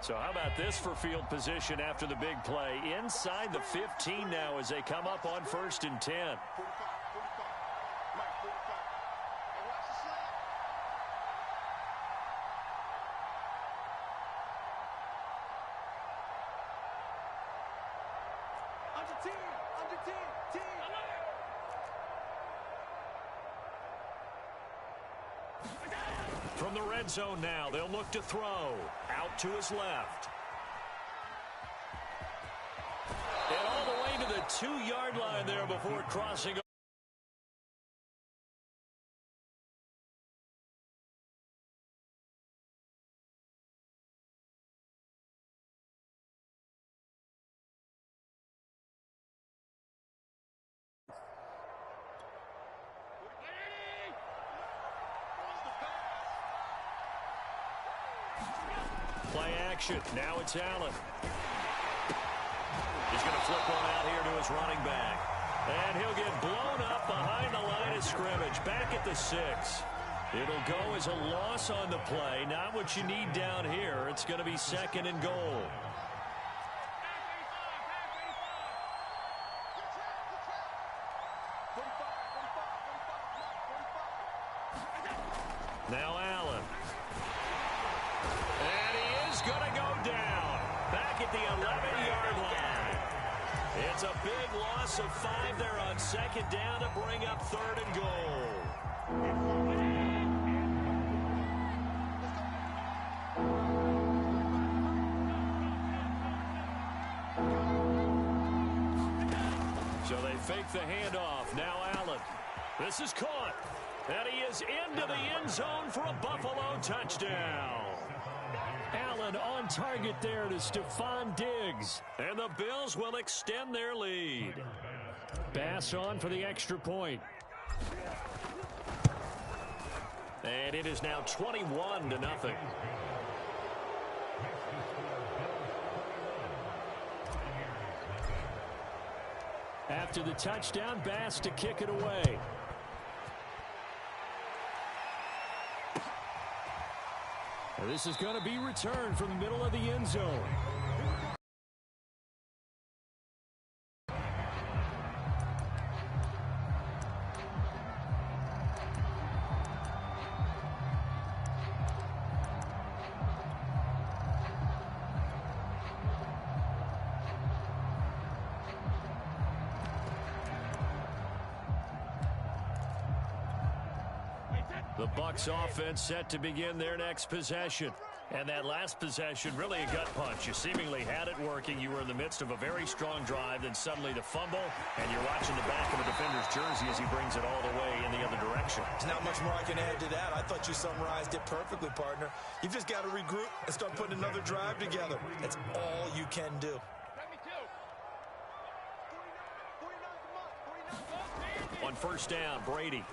So how about this for field position after the big play? Inside the 15 now as they come up on 1st and 10. From the red zone now, they'll look to throw. Out to his left. And all the way to the 2-yard line there before crossing. Play action. Now it's Allen. He's going to flip one out here to his running back. And he'll get blown up behind the line of scrimmage. Back at the 6. It'll go as a loss on the play. Not what you need down here. It's going to be 2nd and goal. Now Allen. And he is going to go down. Back at the 11-yard line. It's a big loss of 5 there on 2nd down to bring up 3rd and goal. So they fake the handoff. Now Allen. This is caught. And he is into the end zone for a Buffalo touchdown. Allen on target there to Stephon Diggs. And the Bills will extend their lead. Bass on for the extra point. And it is now 21-0. After the touchdown, Bass to kick it away. This is going to be returned from the middle of the end zone. The Bucs offense set to begin their next possession. And that last possession, really a gut punch. You seemingly had it working. You were in the midst of a very strong drive, then suddenly the fumble, and you're watching the back of the defender's jersey as he brings it all the way in the other direction. There's not much more I can add to that. I thought you summarized it perfectly, partner. You've just got to regroup and start putting another drive together. That's all you can do. On 1st down, Brady.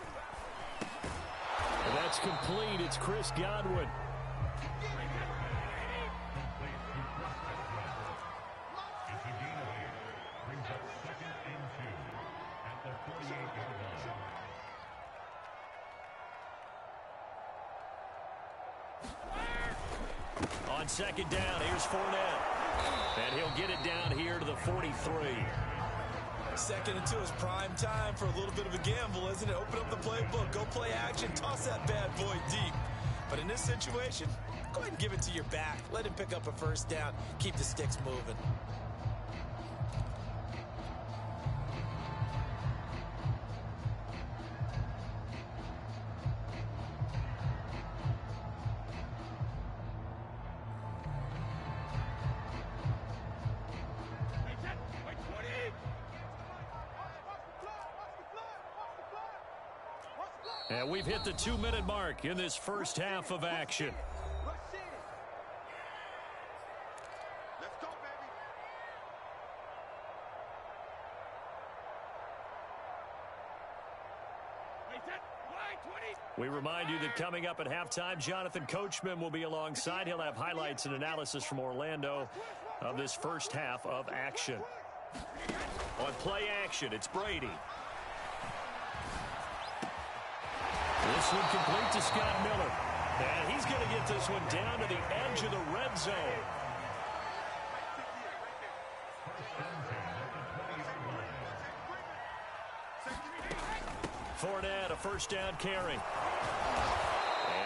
And that's complete. It's Chris Godwin. On 2nd down, here's Fournette. And he'll get it down here to the 43. 2nd and 2 is prime time for a little bit of a gamble, isn't it? Open up the playbook, go play action, toss that bad boy deep. But in this situation, go ahead and give it to your back. Let him pick up a 1st down. Keep the sticks moving. And we've hit the 2-minute mark in this first half of action. Let's go, baby. We remind you that coming up at halftime, Jonathan Coachman will be alongside. He'll have highlights and analysis from Orlando of this first half of action. On play action, it's Brady. This one complete to Scott Miller. And he's going to get this one down to the edge of the red zone. Fournette, a first down carry.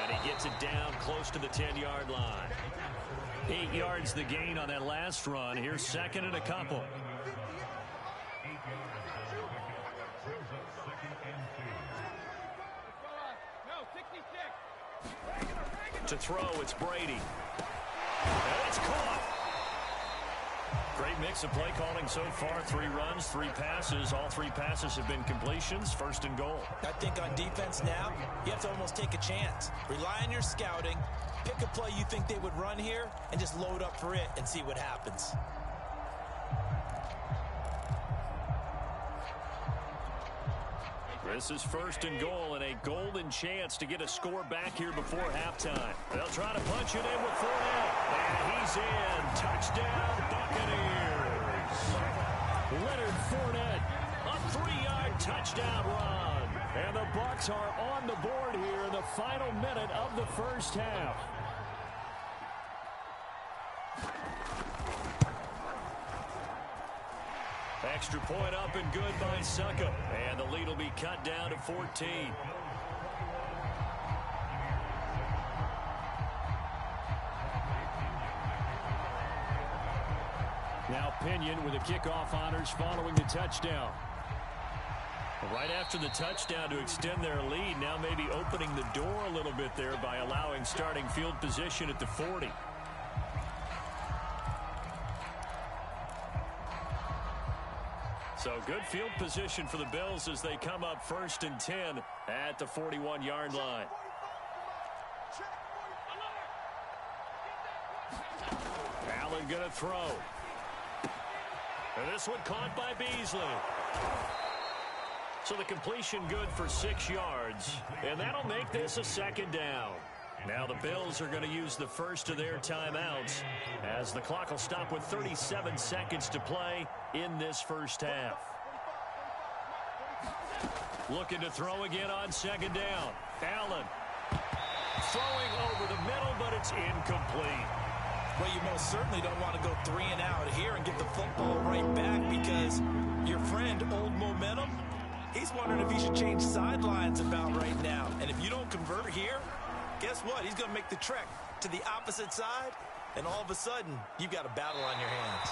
And he gets it down close to the 10-yard line. 8 yards the gain on that last run. Here's second and a couple. To throw, it's Brady. And it's caught. Great mix of play calling so far. 3 runs, 3 passes. All 3 passes have been completions. First and goal. I think on defense now, you have to almost take a chance. Rely on your scouting. Pick a play you think they would run here and just load up for it and see what happens. This is first and goal and a golden chance to get a score back here before halftime. They'll try to punch it in with Fournette. And he's in. Touchdown, Buccaneers. Leonard Fournette, a 3-yard touchdown run. And the Bucs are on the board here in the final minute of the first half. Extra point up and good by Suckup. And the lead will be cut down to 14. Now Pinion with the kickoff honors following the touchdown. Right after the touchdown to extend their lead, now maybe opening the door a little bit there by allowing starting field position at the 40. So good field position for the Bills as they come up first and 10 at the 41-yard line. Allen going to throw. And this one caught by Beasley. So the completion good for 6 yards. And that'll make this a second down. Now the Bills are going to use the first of their timeouts as the clock will stop with 37 seconds to play in this first half. Looking to throw again on second down. Allen throwing over the middle, but it's incomplete. Well, you most certainly don't want to go 3 and out here and get the football right back because your friend, Old Momentum, he's wondering if he should change sidelines about right now. And if you don't convert here, guess what? He's going to make the trek to the opposite side, and all of a sudden, you've got a battle on your hands.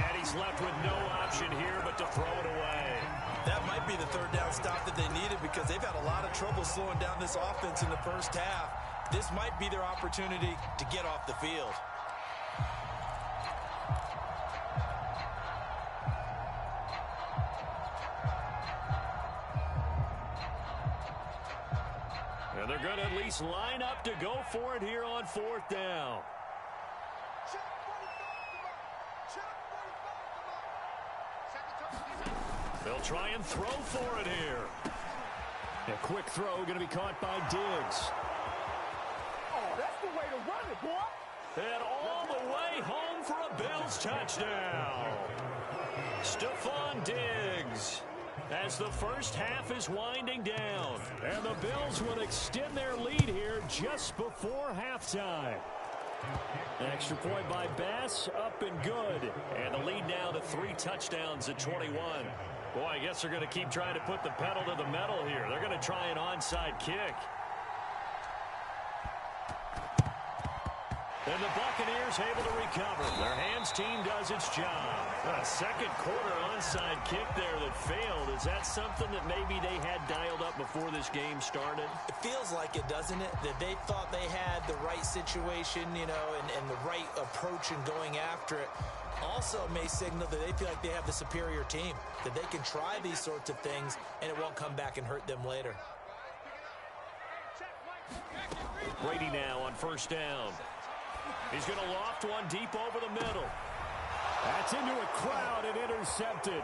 And he's left with no option here but to throw it away. That might be the third down stop that they needed because they've had a lot of trouble slowing down this offense in the first half. This might be their opportunity to get off the field. And they're going to at least line up to go for it here on 4th down. They'll try and throw for it here. A quick throw going to be caught by Diggs. Oh, that's the way to run it, boy. And all the way home for a Bills touchdown. Stephon Diggs. As the first half is winding down. And the Bills will extend their lead here just before halftime. Extra point by Bass, up and good. And the lead now to 3 touchdowns at 21. Boy, I guess they're going to keep trying to put the pedal to the metal here. They're going to try an onside kick. And the Buccaneers able to recover. Their hands team does its job. A second quarter onside kick there that failed. Is that something that maybe they had dialed up before this game started? It feels like it, doesn't it? That they thought they had the right situation, you know, and the right approach in going after it. Also may signal that they feel like they have the superior team, that they can try these sorts of things and it won't come back and hurt them later. Brady now on first down. He's going to loft one deep over the middle. That's into a crowd and intercepted.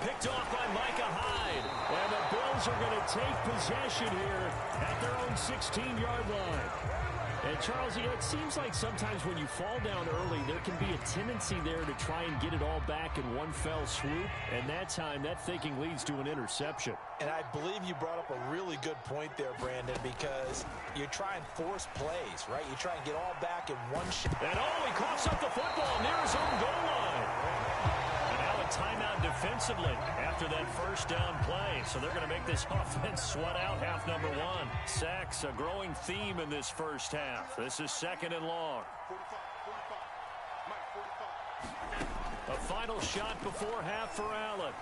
Picked off by Micah Hyde. And the Bills are going to take possession here at their own 16-yard line. And, Charles, you know, it seems like sometimes when you fall down early, there can be a tendency there to try and get it all back in one fell swoop. And that time, that thinking leads to an interception. And I believe you brought up a really good point there, Brandon, because you try and force plays, right? You try and get all back in one shot. And he coughs up the football near his own goal line. And now a timeout defensively after that first down play. So they're going to make this offense sweat out half number one. Sacks, a growing theme in this first half. This is 2nd and long. A final shot before half for Allen.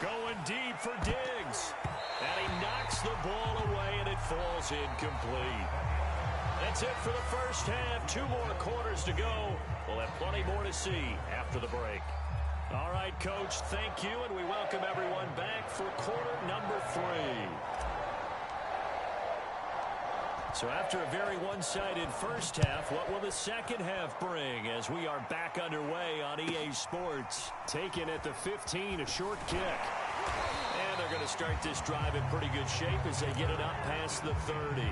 Going deep for Diggs. And he knocks the ball away, and it falls incomplete. That's it for the first half. 2 more quarters to go. We'll have plenty more to see after the break. All right, Coach, thank you, and we welcome everyone back for quarter number 3. So after a very one-sided first half, what will the second half bring as we are back underway on EA Sports? Taken at the 15, a short kick. And they're going to start this drive in pretty good shape as they get it up past the 30.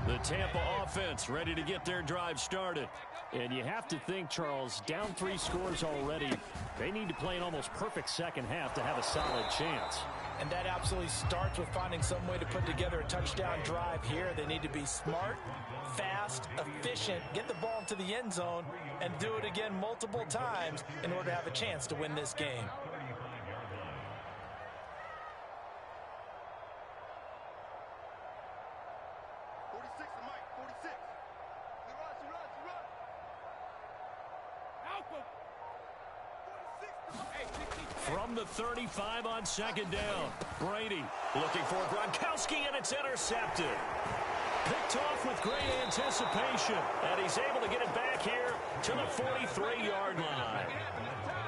The Tampa offense ready to get their drive started. And you have to think, Charles, down 3 scores already. They need to play an almost perfect second half to have a solid chance. And that absolutely starts with finding some way to put together a touchdown drive here. They need to be smart, fast, efficient, get the ball into the end zone, and do it again multiple times in order to have a chance to win this game. From the 35 on 2nd down. Brady looking for Gronkowski, and it's intercepted. Picked off with great anticipation, and he's able to get it back here to the 43-yard line.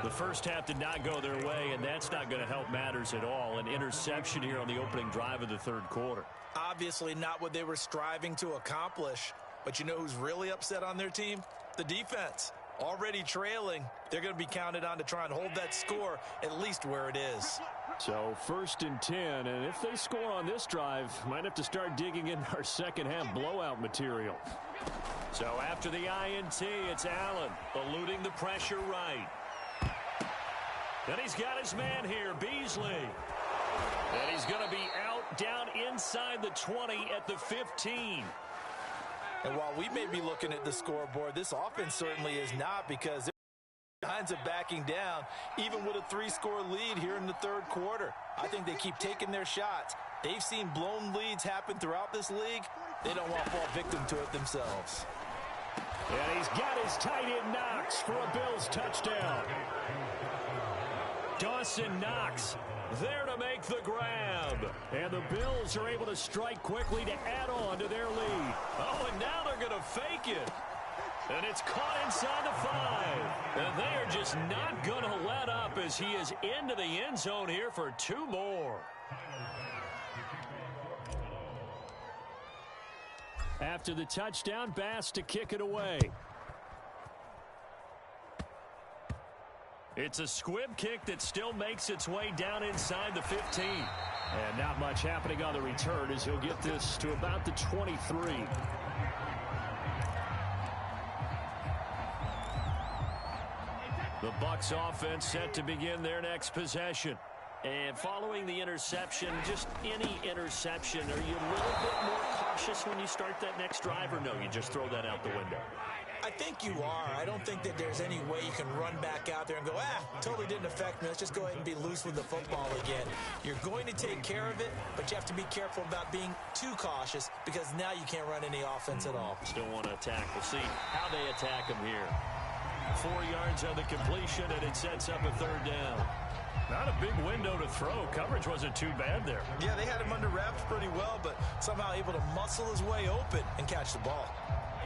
The first half did not go their way, and that's not going to help matters at all. An interception here on the opening drive of the 3rd quarter. Obviously not what they were striving to accomplish. But you know who's really upset on their team? The defense. Already trailing, they're going to be counted on to try and hold that score at least where it is. So 1st and 10, and if they score on this drive, might have to start digging in our second half blowout material. So after the INT, it's Allen eluding the pressure right. And he's got his man here, Beasley. And he's going to be out down inside the 20 at the 15. And while we may be looking at the scoreboard, this offense certainly is not, because they're signs of backing down, even with a 3-score lead here in the 3rd quarter. I think they keep taking their shots. They've seen blown leads happen throughout this league. They don't want to fall victim to it themselves. And he's got his tight end Knox for a Bills touchdown. Dawson Knox there to make the grab. And the Bills are able to strike quickly to add on to their lead. Oh, and now they're going to fake it. And it's caught inside the 5. And they are just not going to let up as he is into the end zone here for 2 more. After the touchdown, Bass to kick it away. It's a squib kick that still makes its way down inside the 15. And not much happening on the return as he'll get this to about the 23. The Bucs offense set to begin their next possession. And following the interception, just any interception, are you a little bit more cautious when you start that next drive, or no, you just throw that out the window? I think you are. I don't think that there's any way you can run back out there and go, totally didn't affect me. Let's just go ahead and be loose with the football again. You're going to take care of it, but you have to be careful about being too cautious, because now you can't run any offense at all. Still want to attack. We'll see how they attack him here. 4 yards on the completion, and it sets up a 3rd down. Not a big window to throw. Coverage wasn't too bad there. Yeah, they had him under wraps pretty well, but somehow able to muscle his way open and catch the ball.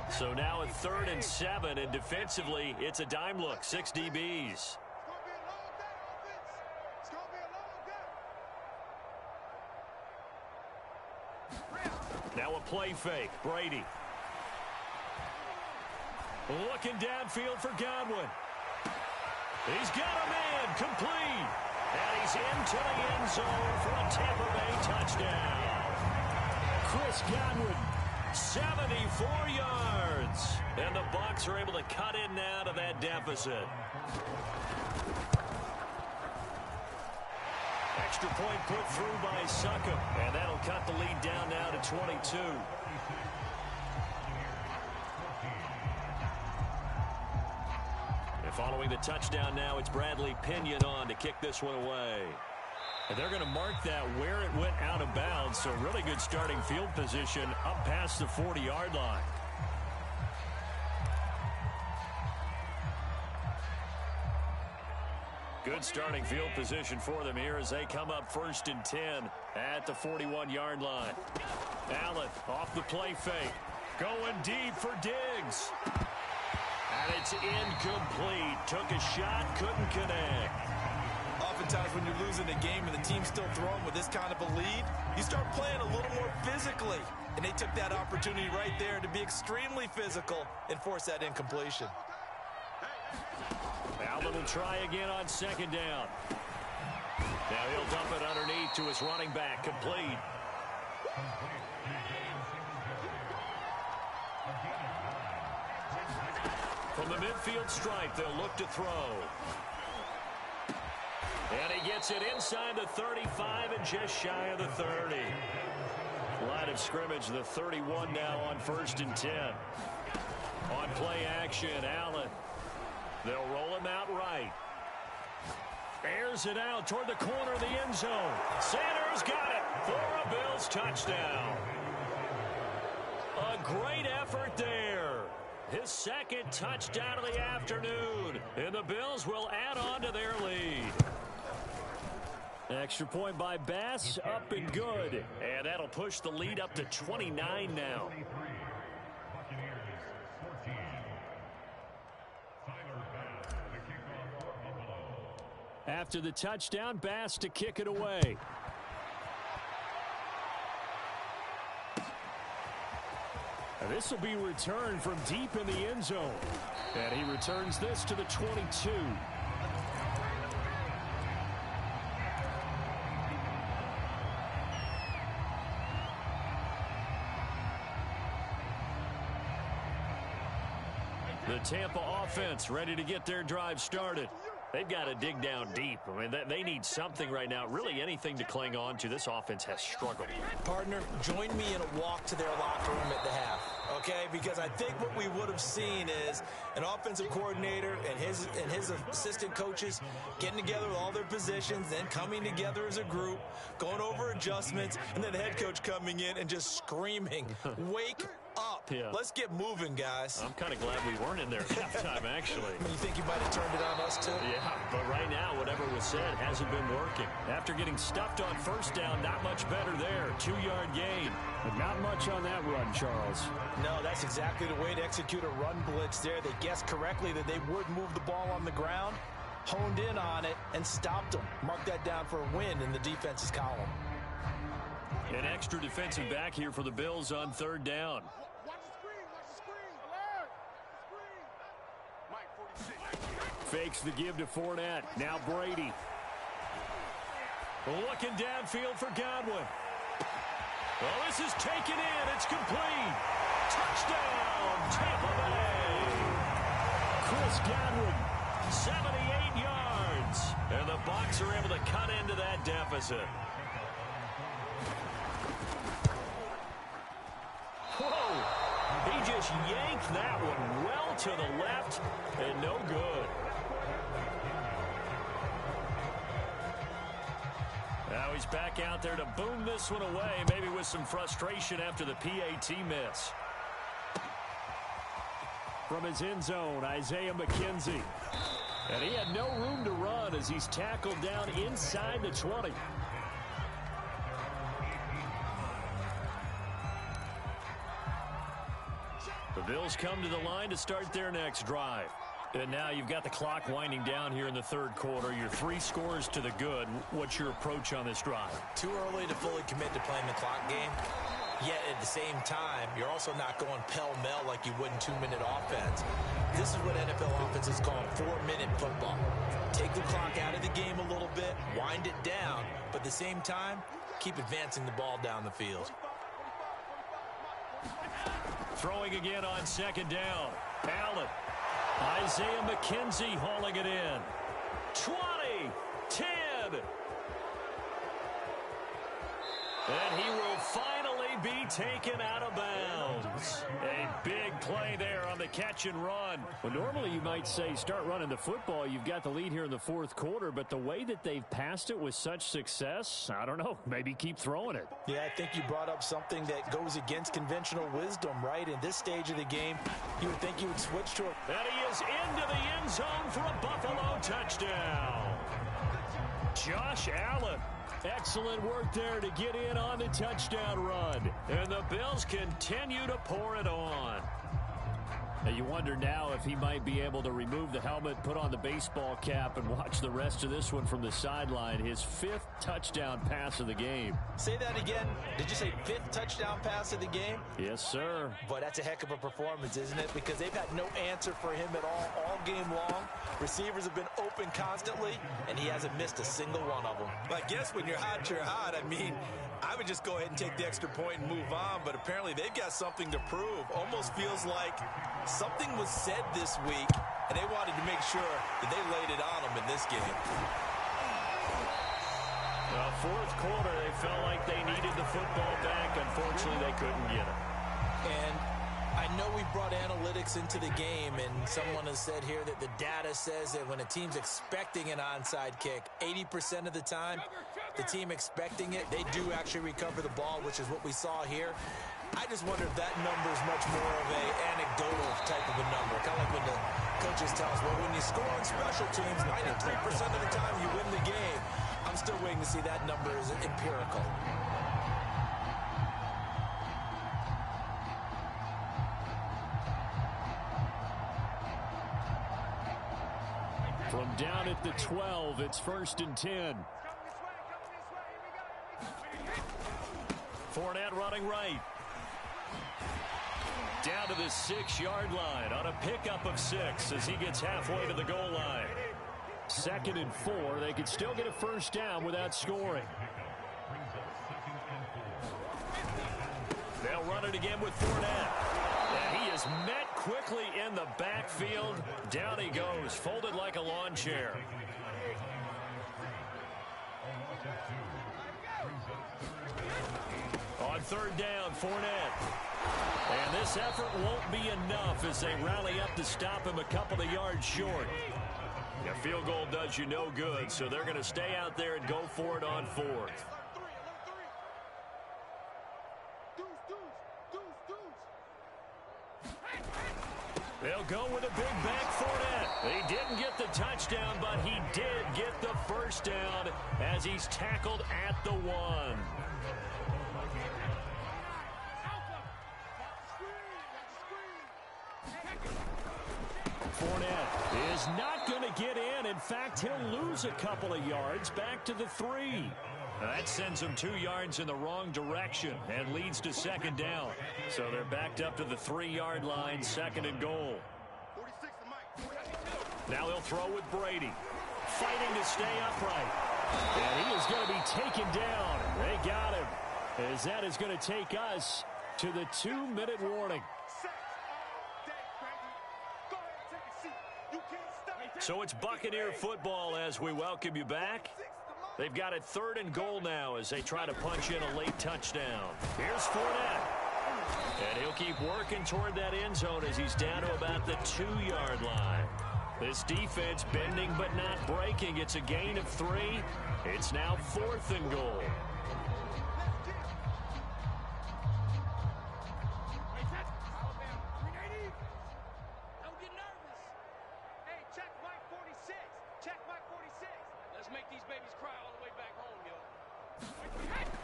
So now at 3rd and 7, and defensively, it's a dime look. 6 DBs. Now a play fake. Brady. Looking downfield for Godwin. He's got a man. Complete. And he's into the end zone for a Tampa Bay touchdown. Chris Godwin, 74 yards. And the Bucs are able to cut in now to that deficit. Extra point put through by Succop. And that'll cut the lead down now to 22. And following the touchdown now, it's Bradley Pinion on to kick this one away. And they're going to mark that where it went out of bounds, so really good starting field position up past the 40-yard line. Good starting field position for them here as they come up 1st and 10 at the 41-yard line. Allen off the play fake. Going deep for Diggs. And it's incomplete. Took a shot, couldn't connect. Oftentimes when you're losing a game and the team's still throwing with this kind of a lead, you start playing a little more physically. And they took that opportunity right there to be extremely physical and force that incompletion. Allen will try again on 2nd down. Now he'll dump it underneath to his running back, complete. From the midfield stripe, they'll look to throw. And he gets it inside the 35 and just shy of the 30. Line of scrimmage, the 31 now on 1st and 10. On play action, Allen. They'll roll him out right. Airs it out toward the corner of the end zone. Sanders got it for a Bills touchdown. A great effort there. His 2nd touchdown of the afternoon. And the Bills will add on to their lead. Extra point by Bass, up and good. And that'll push the lead up to 29 now. After the touchdown, Bass to kick it away. This will be returned from deep in the end zone. And he returns this to the 22. The Tampa offense ready to get their drive started. They've got to dig down deep. I mean, they need something right now, really anything to cling on to. This offense has struggled. Partner, join me in a walk to their locker room at the half, okay? Because I think what we would have seen is an offensive coordinator and his assistant coaches getting together with all their positions, then coming together as a group, going over adjustments, and then the head coach coming in and just screaming, wake up. Yeah. Let's get moving, guys. I'm kind of glad we weren't in there at halftime, actually. You think you might have turned it on us, too? Yeah, but right now, whatever was said hasn't been working. After getting stuffed on 1st down, not much better there. 2-yard gain. But not much on that run, Charles. No, that's exactly the way to execute a run blitz there. They guessed correctly that they would move the ball on the ground, honed in on it, and stopped them. Mark that down for a win in the defense's column. An extra defensive back here for the Bills on 3rd down. Fakes the give to Fournette. Now Brady. Looking downfield for Godwin. Well, this is taken in. It's complete. Touchdown, Tampa Bay. Chris Godwin, 78 yards. And the Bucs are able to cut into that deficit. Whoa. He just yanked that one well to the left and no good. Now he's back out there to boom this one away, maybe with some frustration after the PAT miss. From his end zone, Isaiah McKenzie. And he had no room to run as he's tackled down inside the 20. The Bills come to the line to start their next drive. And now you've got the clock winding down here in the 3rd quarter. You're 3 scores to the good. What's your approach on this drive? Too early to fully commit to playing the clock game. Yet at the same time, you're also not going pell-mell like you would in 2-minute offense. This is what NFL offenses call 4-minute football. Take the clock out of the game a little bit, wind it down, but at the same time, keep advancing the ball down the field. Throwing again on 2nd down. Allen. Isaiah McKenzie hauling it in. 20, 10. And he will finally be taken out of bounds. A big play there on the catch and run. Well, normally you might say start running the football. You've got the lead here in the fourth quarter, but the way that they've passed it with such success, I don't know, maybe keep throwing it. Yeah, I think you brought up something that goes against conventional wisdom, right? In this stage of the game, you would think you would switch to a... And he is into the end zone for a Buffalo touchdown. Josh Allen. Excellent work there to get in on the touchdown run. And the Bills continue to pour it on. Now you wonder now if he might be able to remove the helmet, put on the baseball cap, and watch the rest of this one from the sideline. His 5th touchdown pass of the game. Say that again. Did you say 5th touchdown pass of the game? Yes, sir. Boy, that's a heck of a performance, isn't it? Because they've had no answer for him at all game long. Receivers have been open constantly, and he hasn't missed a single one of them. I guess when you're hot, you're hot. I mean, I would just go ahead and take the extra point and move on, but apparently they've got something to prove. Almost feels like something was said this week, and they wanted to make sure that they laid it on them in this game. Fourth quarter, they felt like they needed the football back. Unfortunately, they couldn't get it. And I know we brought analytics into the game, and someone has said here that the data says that when a team's expecting an onside kick, 80% of the time, the team expecting it, they do actually recover the ball, which is what we saw here. I just wonder if that number is much more of a anecdotal type of a number. Kind of like when the coaches tell us, well, when you score on special teams, 93% of the time you win the game. I'm still waiting to see that number is empirical. From down at the 12, it's 1st and 10. Fournette running right. Down to the 6-yard line on a pickup of 6 as he gets halfway to the goal line. 2nd and 4. They could still get a first down without scoring. They'll run it again with Fournette. And he is met quickly in the backfield. Down he goes, folded like a lawn chair. On 3rd down, Fournette. And this effort won't be enough as they rally up to stop him a couple of yards short. A field goal does you no good, so they're going to stay out there and go for it on 4th. They'll go with a big back Fournette. He didn't get the touchdown, but he did get the first down as he's tackled at the 1. Fournette is not going to get in. In fact, he'll lose a couple of yards back to the 3. That sends them 2 yards in the wrong direction and leads to 2nd down. So they're backed up to the 3-yard line, 2nd and goal. Now he'll throw with Brady, fighting to stay upright. And he is going to be taken down. They got him, as that is going to take us to the 2-minute warning. So it's Buccaneer football as we welcome you back. They've got it 3rd and goal now as they try to punch in a late touchdown. Here's Fournette. And he'll keep working toward that end zone as he's down to about the 2-yard line. This defense bending but not breaking. It's a gain of 3. It's now 4th and goal.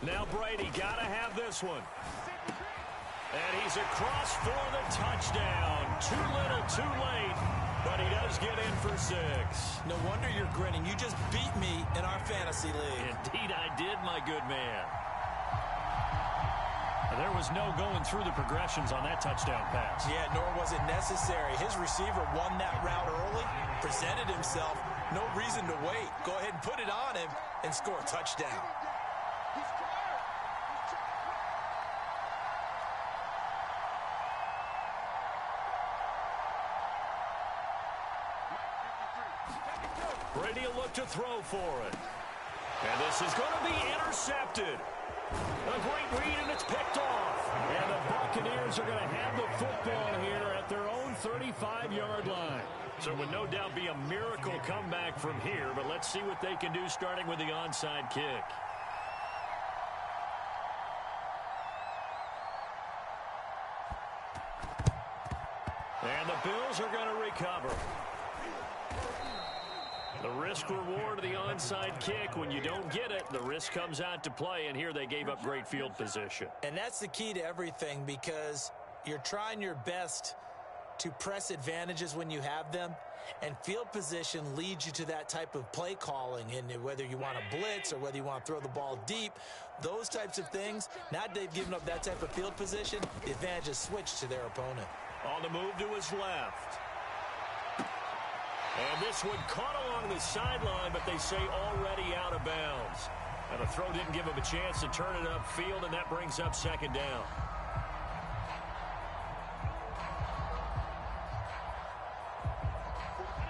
Now Brady got to have this one. And he's across for the touchdown. Too little, too late, but he does get in for 6. No wonder you're grinning. You just beat me in our fantasy league. Indeed I did, my good man. There was no going through the progressions on that touchdown pass. Yeah, nor was it necessary. His receiver won that route early, presented himself. No reason to wait. Go ahead and put it on him and score a touchdown. Brady will look to throw for it. And this is going to be intercepted. A great read, and it's picked off. Bills are going to have the football here at their own 35-yard line. So it would no doubt be a miracle comeback from here, but let's see what they can do starting with the onside kick. And the Bills are going to recover. The risk-reward of the onside kick, when you don't get it, the risk comes out to play, and here they gave up great field position. And that's the key to everything, because you're trying your best to press advantages when you have them, and field position leads you to that type of play calling, and whether you want to blitz or whether you want to throw the ball deep, those types of things. Now they've given up that type of field position, the advantage is switched to their opponent. On the move to his left. And this one caught along the sideline, but they say already out of bounds. And the throw didn't give him a chance to turn it upfield, and that brings up second down.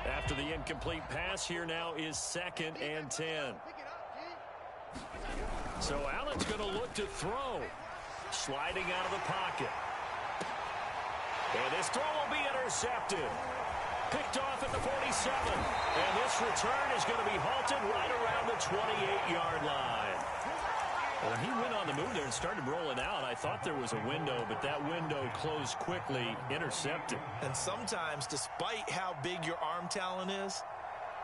After the incomplete pass, here now is 2nd and 10. So Allen's going to look to throw. Sliding out of the pocket. And this throw will be intercepted. Picked off at the 47. And this return is going to be halted right around the 28-yard line. When he went on the move there and started rolling out, I thought there was a window, but that window closed quickly, intercepted. And sometimes, despite how big your arm talent is,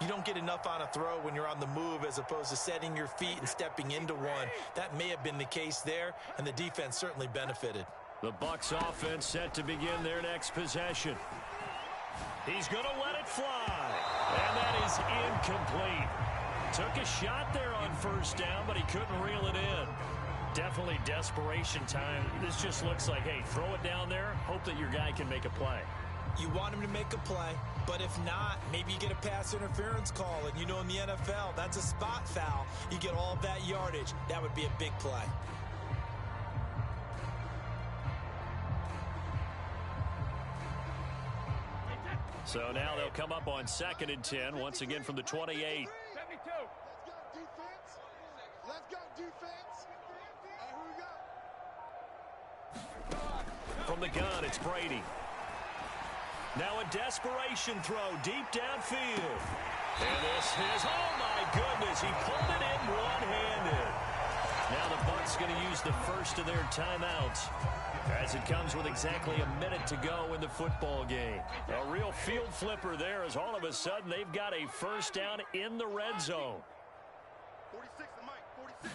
you don't get enough on a throw when you're on the move as opposed to setting your feet and stepping into one. That may have been the case there, and the defense certainly benefited. The Bucs offense set to begin their next possession. He's going to let it fly. And that is incomplete. Took a shot there on first down, but he couldn't reel it in. Definitely desperation time. This just looks like, hey, throw it down there, hope that your guy can make a play. You want him to make a play, but if not, maybe you get a pass interference call. And you know in the NFL, that's a spot foul. You get all of that yardage. That would be a big play. So now they'll come up on 2nd and 10, once again from the 28. Let's go, defense. Here we go. From the gun, it's Brady. Now a desperation throw deep downfield. And this is, oh my goodness, he pulled it in one-handed. Now the Bucs going to use the first of their timeouts, as it comes with exactly a minute to go in the football game. A real field flipper there, as all of a sudden they've got a first down in the red zone. 46 to Mike, 46.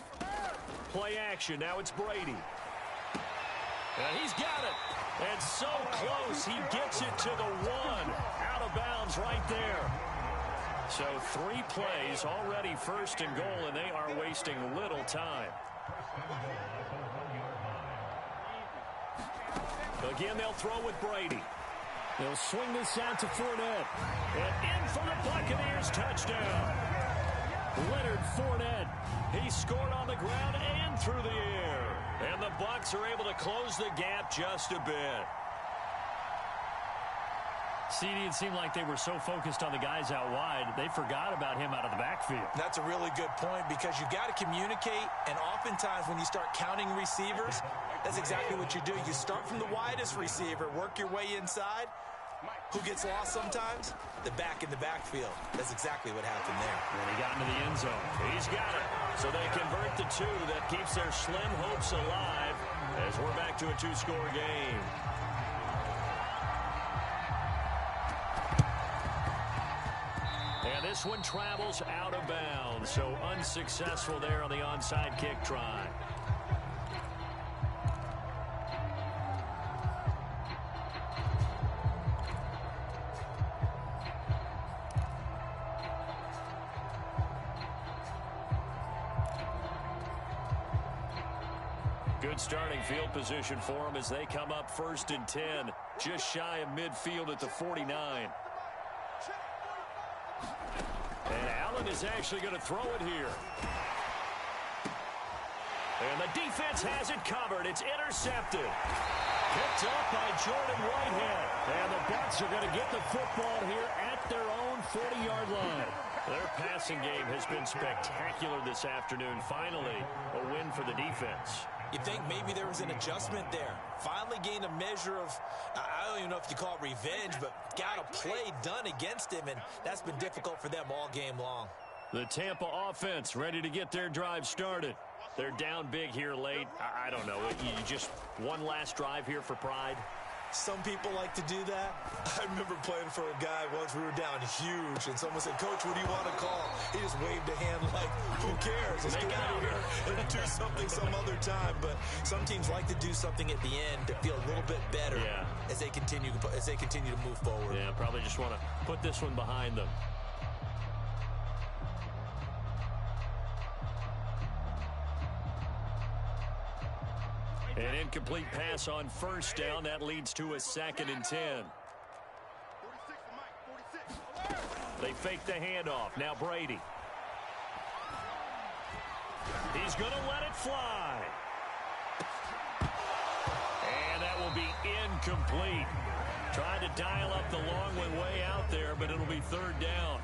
Play action, now it's Brady. And he's got it. And so close, he gets it to the 1. Out of bounds right there. So 3 plays, already 1st and goal, and they are wasting little time. Again, they'll throw with Brady. They'll swing this out to Fournette. And in for the Buccaneers, touchdown. Leonard Fournette. He scored on the ground and through the air. And the Bucs are able to close the gap just a bit. CD, it seemed like they were so focused on the guys out wide, they forgot about him out of the backfield. That's a really good point, because you've got to communicate, and oftentimes when you start counting receivers, that's exactly what you do. You start from the widest receiver, work your way inside. Who gets lost sometimes? The back in the backfield. That's exactly what happened there. And he got into the end zone. He's got it. So they convert the 2. That keeps their slim hopes alive as we're back to a 2-score game. And this one travels out of bounds, so unsuccessful there on the onside kick try. Good starting field position for them as they come up 1st and 10, just shy of midfield at the 49. And Allen is actually going to throw it here. And the defense has it covered. It's intercepted. Picked up by Jordan Whitehead. And the Bucs are going to get the football here at their own 40-yard line. Their passing game has been spectacular this afternoon. Finally, a win for the defense. You think maybe there was an adjustment there. Finally gained a measure of, I don't even know if you call it revenge, but got a play done against him, and that's been difficult for them all game long. The Tampa offense ready to get their drive started. They're down big here late. I don't know. You just one last drive here for pride? Some people like to do that. I remember playing for a guy once. We were down huge, and someone said, "Coach, what do you want to call?" He just waved a hand like, who cares? Let's get out of here and do something some other time. But some teams like to do something at the end to feel a little bit better as they continue to move forward. Yeah, probably just want to put this one behind them. An incomplete pass on first down. That leads to a 2nd and 10. They fake the handoff. Now Brady. He's going to let it fly. And that will be incomplete. Trying to dial up the long way out there, but it'll be 3rd down.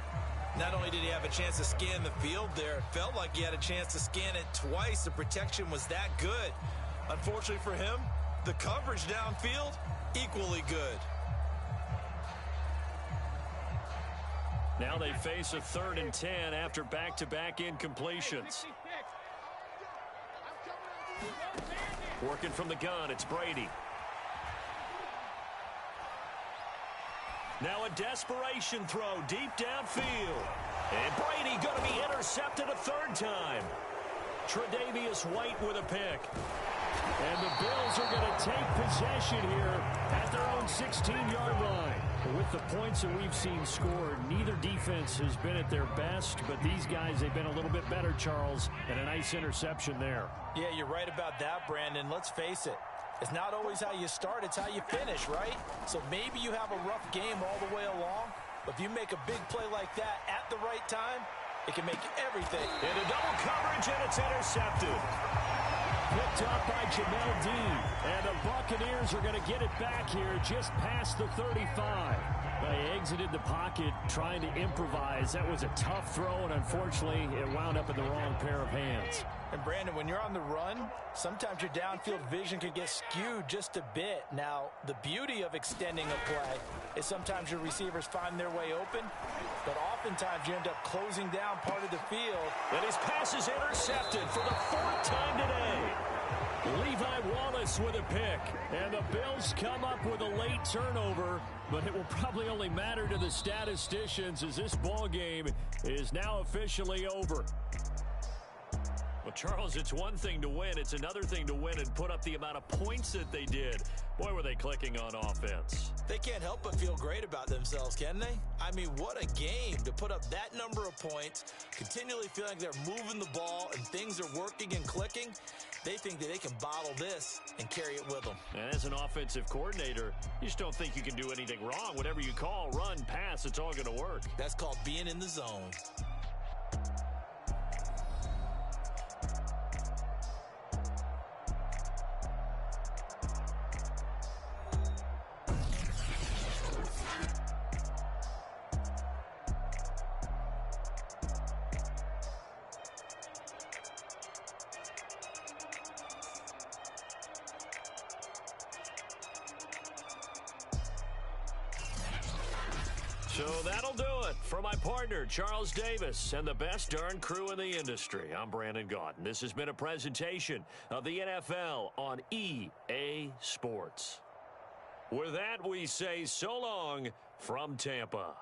Not only did he have a chance to scan the field there, it felt like he had a chance to scan it twice. The protection was that good. Unfortunately for him, the coverage downfield, equally good. Now they face a 3rd and 10 after back-to-back incompletions. Working from the gun, it's Brady. Now a desperation throw deep downfield. And Brady going to be intercepted a 3rd time. Tre'Davious White with a pick. And the Bills are going to take possession here at their own 16-yard line. With the points that we've seen scored, neither defense has been at their best, but these guys, they've been a little bit better, Charles, and a nice interception there. Yeah, you're right about that, Brandon. Let's face it. It's not always how you start, it's how you finish, right? So maybe you have a rough game all the way along, but if you make a big play like that at the right time, it can make everything. Into double coverage, and it's intercepted. Picked up by Jamel Dean. And the Buccaneers are going to get it back here just past the 35. They exited the pocket trying to improvise. That was a tough throw, and unfortunately, it wound up in the wrong pair of hands. And, Brandon, when you're on the run, sometimes your downfield vision can get skewed just a bit. Now, the beauty of extending a play is sometimes your receivers find their way open, but oftentimes you end up closing down part of the field. And his pass is intercepted for the 4th time today. Levi Wallace with a pick. And the Bills come up with a late turnover, but it will probably only matter to the statisticians as this ball game is now officially over. Well, Charles, it's one thing to win. It's another thing to win and put up the amount of points that they did. Boy, were they clicking on offense. They can't help but feel great about themselves, can they? I mean, what a game to put up that number of points, continually feeling like they're moving the ball and things are working and clicking. They think that they can bottle this and carry it with them. And as an offensive coordinator, you just don't think you can do anything wrong. Whatever you call, run, pass, it's all going to work. That's called being in the zone. So that'll do it for my partner, Charles Davis, and the best darn crew in the industry. I'm Brandon Gaudin. This has been a presentation of the NFL on EA Sports. With that, we say so long from Tampa.